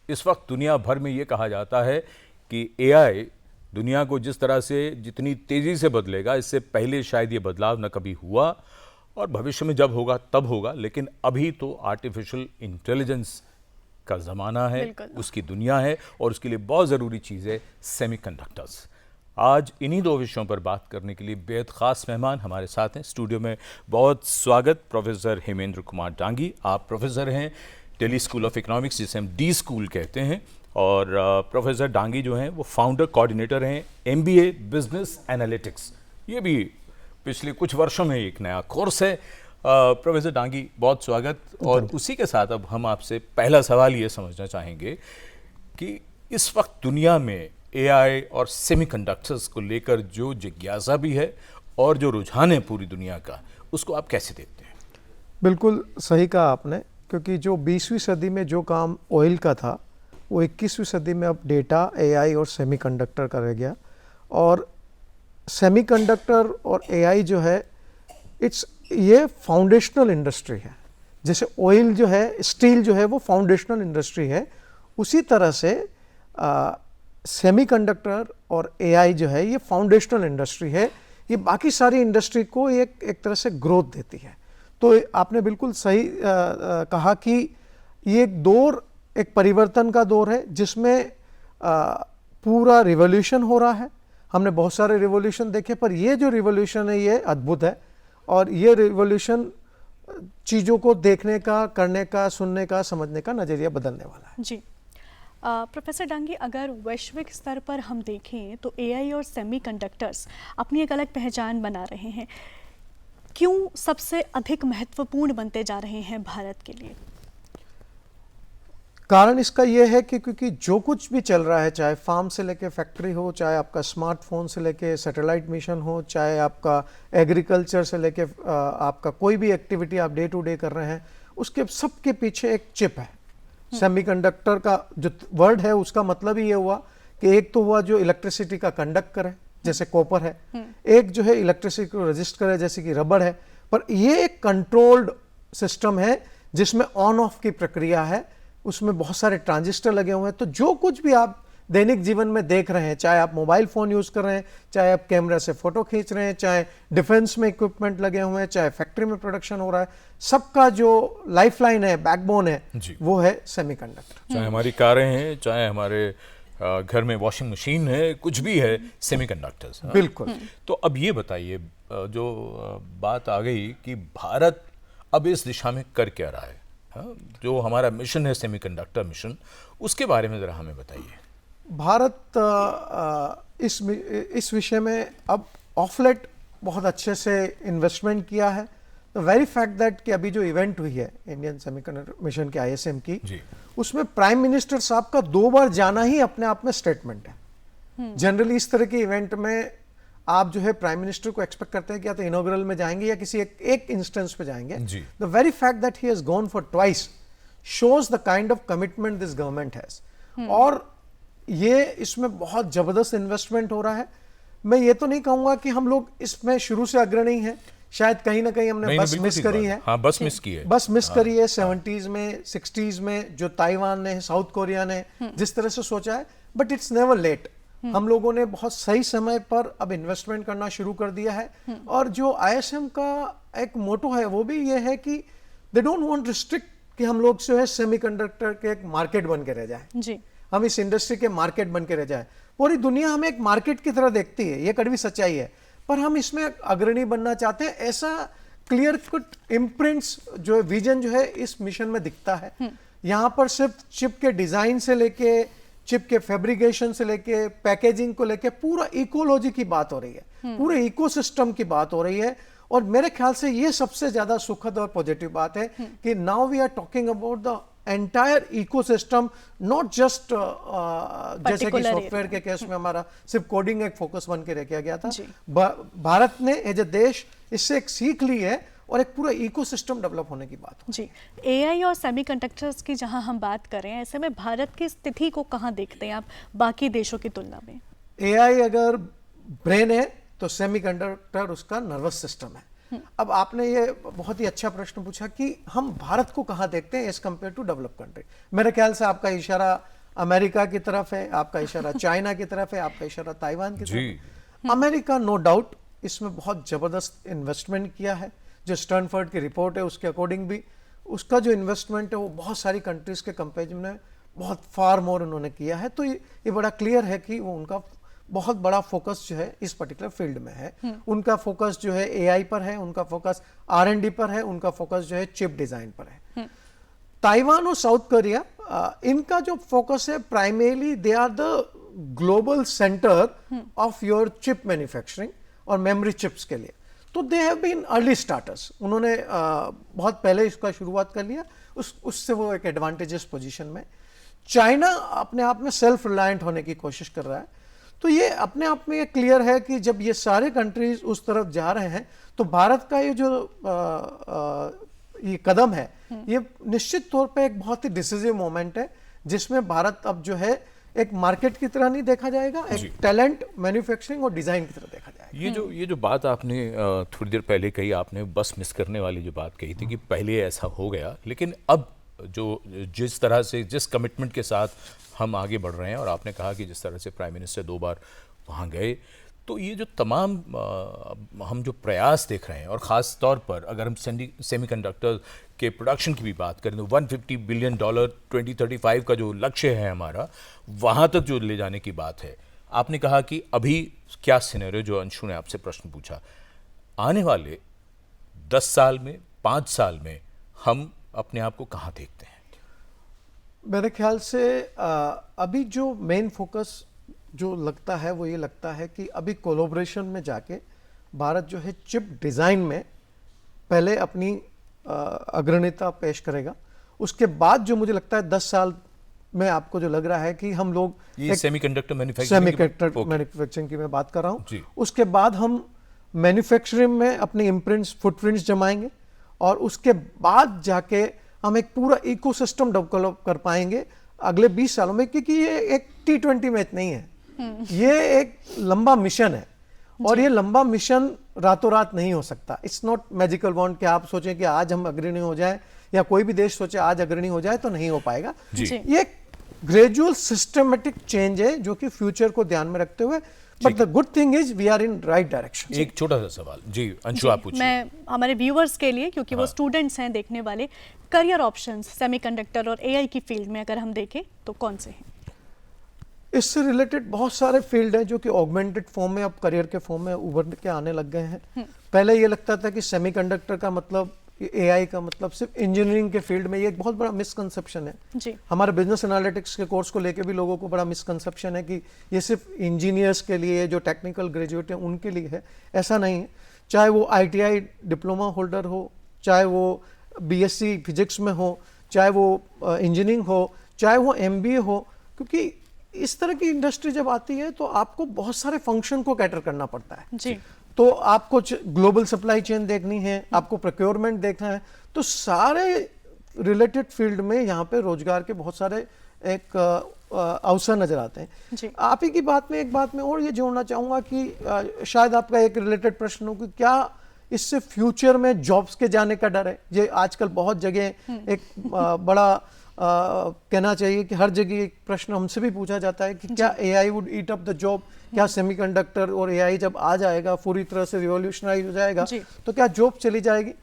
इस वक्त दुनिया भर में ये कहा जाता है कि एआई दुनिया को जिस तरह से जितनी तेज़ी से बदलेगा, इससे पहले शायद ये बदलाव न कभी हुआ और भविष्य में जब होगा तब होगा, लेकिन अभी तो आर्टिफिशियल इंटेलिजेंस का ज़माना है, उसकी दुनिया है और उसके लिए बहुत ज़रूरी चीज़ है सेमीकंडक्टर्स। आज इन्हीं दो विषयों पर बात करने के लिए बेहद ख़ास मेहमान हमारे साथ हैं स्टूडियो में। बहुत स्वागत प्रोफेसर हेमेंद्र कुमार डांगी। आप प्रोफेसर हैं दिल्ली स्कूल ऑफ इकोनॉमिक्स, जिसे हम डी स्कूल कहते हैं, और प्रोफेसर डांगी जो हैं वो फाउंडर कोऑर्डिनेटर हैं एमबीए बिजनेस एनालिटिक्स। ये भी पिछले कुछ वर्षों में एक नया कोर्स है। प्रोफेसर डांगी, बहुत स्वागत। और उसी के साथ अब हम आपसे पहला सवाल ये समझना चाहेंगे कि इस वक्त दुनिया में एआई और सेमीकंडक्टर्स को लेकर जो जिज्ञासा भी है और जो रुझान है पूरी दुनिया का, उसको आप कैसे देखते हैं? बिल्कुल सही कहा आपने, क्योंकि जो 20वीं सदी में जो काम ऑयल का था वो 21वीं सदी में अब डेटा, एआई और सेमीकंडक्टर का रह गया। और सेमीकंडक्टर और एआई जो है ये फाउंडेशनल इंडस्ट्री है। जैसे ऑयल जो है, स्टील जो है वो फाउंडेशनल इंडस्ट्री है, उसी तरह से सेमीकंडक्टर और एआई जो है ये फाउंडेशनल इंडस्ट्री है। ये बाकी सारी इंडस्ट्री को एक तरह से ग्रोथ देती है। तो आपने बिल्कुल सही कहा कि ये एक दौर, एक परिवर्तन का दौर है जिसमें पूरा रिवॉल्यूशन हो रहा है। हमने बहुत सारे रिवॉल्यूशन देखे, पर ये जो रिवॉल्यूशन है ये अद्भुत है। और ये रिवॉल्यूशन चीज़ों को देखने का, करने का, सुनने का, समझने का नज़रिया बदलने वाला है। जी प्रोफेसर डांगी, अगर वैश्विक स्तर पर हम देखें तो एआई और सेमीकंडक्टर्स अपनी एक अलग पहचान बना रहे हैं। क्यों सबसे अधिक महत्वपूर्ण बनते जा रहे हैं भारत के लिए? कारण इसका यह है कि क्योंकि जो कुछ भी चल रहा है, चाहे फार्म से लेके फैक्ट्री हो, चाहे आपका स्मार्टफोन से लेके सैटेलाइट मिशन हो, चाहे आपका एग्रीकल्चर से लेके आपका कोई भी एक्टिविटी आप डे टू डे कर रहे हैं, उसके सबके पीछे एक चिप है। सेमीकंडक्टर का जो वर्ड है उसका मतलब ही ये हुआ कि एक तो हुआ जो इलेक्ट्रिसिटी का कंडक्ट करे, जैसे कॉपर है, एक जो है इलेक्ट्रिसिटी को रेजिस्ट करे, जैसे कि रबड़ है। पर ये एक कंट्रोल्ड सिस्टम है जिसमें ऑन ऑफ की प्रक्रिया है, उसमें बहुत सारे ट्रांजिस्टर लगे हुए हैं। तो जो कुछ भी आप दैनिक जीवन में देख रहे हैं, चाहे आप मोबाइल फ़ोन यूज़ कर रहे हैं, चाहे आप कैमरा से फ़ोटो खींच रहे हैं, चाहे डिफेंस में इक्विपमेंट लगे हुए हैं, चाहे फैक्ट्री में प्रोडक्शन हो रहा है, सबका जो लाइफलाइन है, बैकबोन है, वो है सेमीकंडक्टर। चाहे हमारी कारें हैं, चाहे हमारे घर में वॉशिंग मशीन है, कुछ भी है, सेमीकंडक्टर्स। बिल्कुल। तो अब ये बताइए, जो बात आ गई कि भारत अब इस दिशा में कर क्या रहा है, जो हमारा मिशन है सेमीकंडक्टर मिशन, उसके बारे में ज़रा हमें बताइए। भारत इस विषय में अब ऑफलेट बहुत अच्छे से इन्वेस्टमेंट किया है। द वेरी फैक्ट दैट कि अभी जो इवेंट हुई है इंडियन सेमीकंडक्टर मिशन के ISM की, उसमें प्राइम मिनिस्टर साहब का 2 बार जाना ही अपने आप में स्टेटमेंट है। जनरली इस तरह के इवेंट में आप जो है प्राइम मिनिस्टर को एक्सपेक्ट करते हैं कि या तो इनॉग्रल में जाएंगे या किसी एक इंस्टेंस पे जाएंगे। The very fact that he has gone for twice shows the kind of commitment this government has. और ये इसमें बहुत जबरदस्त इन्वेस्टमेंट हो रहा है। मैं ये तो नहीं कहूंगा कि हम लोग इसमें शुरू से अग्रणी हैं, शायद कहीं ना कहीं हमने बस मिस करी है। हाँ, बस मिस की है, बस मिस करी है 70s में, 60s में, जो ताइवान ने, साउथ कोरिया ने जिस तरह से सोचा है। But it's never late. हम लोगों ने बहुत सही समय पर अब इन्वेस्टमेंट करना शुरू कर दिया है। और जो ISM का एक मोटो है वो भी ये है कि दे डोंट वांट रिस्ट्रिक्ट कि हम लोग जो है सेमीकंडक्टर के एक मार्केट बन के रह जाए, हम इस इंडस्ट्री के मार्केट बन के रह जाए। पूरी दुनिया हमें एक मार्केट की तरह देखती है, ये कड़वी सच्चाई है, पर हम इसमें अग्रणी बनना चाहते हैं। ऐसा क्लियर कट इम्प्रिंट्स जो विजन जो है इस मिशन में दिखता है। यहाँ पर सिर्फ चिप के डिजाइन से लेके, चिप के फैब्रिकेशन से लेके, पैकेजिंग को लेके पूरा इकोलॉजी की बात हो रही है, पूरे इकोसिस्टम की बात हो रही है। और मेरे ख्याल से ये सबसे ज्यादा सुखद और पॉजिटिव बात है कि now we are talking about the entire ecosystem, not just जैसे कि सॉफ्टवेयर के केस में हमारा सिर्फ कोडिंग एक फोकस बन के रह गया था। भारत ने एज ए देश इससे एक सीख ली है और एक पूरा इकोसिस्टम डेवलप होने की बात हो। जी, एआई और सेमीकंडक्टर्स की जहां हम बात करें, ऐसे में भारत की स्थिति को कहां देखते हैं आप बाकी देशों की तुलना में? एआई अगर ब्रेन है तो सेमीकंडक्टर उसका नर्वस सिस्टम है। अब आपने ये बहुत ही अच्छा प्रश्न पूछा कि हम भारत को कहां देखते हैं as compare to develop country. मेरे ख्याल से आपका इशारा अमेरिका की तरफ है, आपका इशारा चाइना की तरफ है, आपका इशारा ताइवान की जी। तरफ है। अमेरिका नो डाउट इसमें बहुत जबरदस्त इन्वेस्टमेंट किया है। जो स्टर्नफोर्ड की रिपोर्ट है उसके अकॉर्डिंग भी उसका जो इन्वेस्टमेंट है वो बहुत सारी कंट्रीज के कंपेरिजन में बहुत फार मोर उन्होंने किया है। तो ये बड़ा क्लियर है कि वो उनका बहुत बड़ा फोकस जो है इस पर्टिकुलर फील्ड में है। उनका फोकस जो है एआई पर है, उनका फोकस R&D पर है, उनका फोकस जो है चिप डिजाइन पर है। ताइवान और साउथ कोरिया इनका जो फोकस है primarily they are the global centre of your chip manufacturing और मेमोरी चिप्स के लिए। तो they have been early starters, उन्होंने बहुत पहले इसका शुरुआत कर लिया, उससे वो एक एडवांटेजेस पोजीशन में। चाइना अपने आप में सेल्फ रिलायंट होने की कोशिश कर रहा है। तो ये अपने आप में ये क्लियर है कि जब ये सारे कंट्रीज उस तरफ जा रहे हैं तो भारत का ये जो ये कदम है ये निश्चित तौर पे एक बहुत ही डिसिसिव मोमेंट है, जिसमें भारत अब जो है एक मार्केट की तरह नहीं देखा जाएगा, एक टैलेंट, मैन्युफैक्चरिंग और डिजाइन की तरह देखा जाएगा। ये जो बात आपने थोड़ी देर पहले कही, आपने बस मिस करने वाली जो बात कही थी कि पहले ऐसा हो गया, लेकिन अब जो जिस तरह से जिस कमिटमेंट के साथ हम आगे बढ़ रहे हैं, और आपने कहा कि जिस तरह से प्राइम मिनिस्टर 2 बार वहाँ गए, तो ये जो तमाम हम जो प्रयास देख रहे हैं, और ख़ास तौर पर अगर हम सेमीकंडक्टर के प्रोडक्शन की भी बात करें तो $150 बिलियन 2035 का जो लक्ष्य है हमारा, वहाँ तक जो ले जाने की बात है। आपने कहा कि अभी क्या सिनेरियो, जो अंशु ने आपसे प्रश्न पूछा, आने वाले 10 साल में, 5 साल में हम अपने आप को कहाँ देखते हैं? मेरे ख्याल से अभी जो मेन फोकस जो लगता है वो ये लगता है कि अभी कोलैबोरेशन में जाके भारत जो है चिप डिज़ाइन में पहले अपनी अग्रणीयता पेश करेगा। उसके बाद जो मुझे लगता है 10 साल में आपको जो लग रहा है कि हम लोग ये सेमीकंडक्टर मैन्युफैक्चरिंग की मैं बात कर रहा हूँ, जी। उसके बाद हम मैन्युफैक्चरिंग में अपने इम्प्रिंट्स, फुटप्रिंट्स जमाएंगे और उसके बाद जाके हम एक पूरा इकोसिस्टम डेवलप कर पाएंगे अगले 20 सालों में, क्योंकि ये एक T20 मैच नहीं है, ये एक लंबा मिशन है और ये लंबा मिशन रातों रात नहीं हो सकता। इट्स नॉट मैजिकल वॉन्ड कि आप सोचें कि आज हम अग्रणी हो जाए या कोई भी देश सोचे आज अग्रणी हो जाए, तो नहीं हो पाएगा। ये ग्रेजुअल सिस्टमेटिक चेंज है जो कि फ्यूचर को ध्यान में रखते हुए, but the good thing is we are in right direction. एक छोटा सा सवाल, जी अंशु आप पूछिए। मैं हमारे व्यूअर्स के लिए, क्योंकि वो स्टूडेंट्स हैं देखने वाले, करियर ऑप्शंस सेमीकंडक्टर और एआई की फील्ड में अगर हम देखें तो कौन से हैं? इससे रिलेटेड बहुत सारे फील्ड हैं जो कि ऑगमेंटेड फॉर्म में अब करियर के फॉर्म में उभर के आने लग गए हैं। पहले ये लगता था कि सेमीकंडक्टर का मतलब, एआई का मतलब सिर्फ इंजीनियरिंग के फील्ड में, ये एक बहुत बड़ा मिसकंसेप्शन है जी। हमारे बिजनेस एनालिटिक्स के कोर्स को लेके भी लोगों को बड़ा मिसकंसेप्शन है कि ये सिर्फ इंजीनियर्स के लिए, जो टेक्निकल ग्रेजुएट हैं उनके लिए है। ऐसा नहीं है। चाहे वो ITI डिप्लोमा होल्डर हो, चाहे वो BSc फिजिक्स में हो, चाहे वो इंजीनियरिंग हो, चाहे वो MBA हो, क्योंकि इस तरह की इंडस्ट्री जब आती है तो आपको बहुत सारे फंक्शन को कैटर करना पड़ता है जी। तो आपको ग्लोबल सप्लाई चेन देखनी है, आपको प्रोक्योरमेंट देखना है, तो सारे रिलेटेड फील्ड में यहाँ पे रोजगार के बहुत सारे एक अवसर नजर आते हैं। आप ही की बात में एक बात में और ये जोड़ना चाहूँगा कि शायद आपका एक रिलेटेड प्रश्न हो कि क्या इससे फ्यूचर में जॉब्स के जाने का डर है। ये आजकल बहुत जगह एक बड़ा कहना चाहिए कि हर जगह एक प्रश्न हमसे भी पूछा जाता है कि क्या AI would eat up the job, क्या सेमीकंडक्टर और AI जब आ जाएगा, पूरी तरह से रिवॉल्यूशनाइज हो जाएगा, तो क्या जॉब चली जाएगी?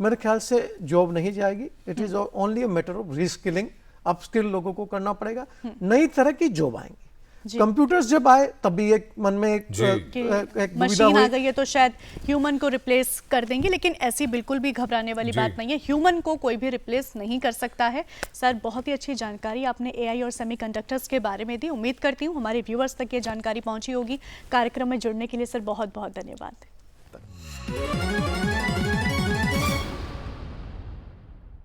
मेरे ख्याल से जॉब नहीं जाएगी। It is only a matter of reskilling, upskill लोगों को करना पड़ेगा, नई तरह की जॉब आएंगी। कंप्यूटर्स जब आए तभी एक मन में एक मशीन आ गई है तो शायद ह्यूमन को रिप्लेस कर देंगे, लेकिन ऐसी बिल्कुल भी घबराने वाली बात नहीं है। ह्यूमन को कोई भी रिप्लेस नहीं कर सकता है। सर, बहुत ही अच्छी जानकारी आपने AI और सेमीकंडक्टर्स के बारे में दी। उम्मीद करती हूँ हमारे व्यूअर्स तक ये जानकारी पहुंची होगी। कार्यक्रम में जुड़ने के लिए सर बहुत बहुत धन्यवाद।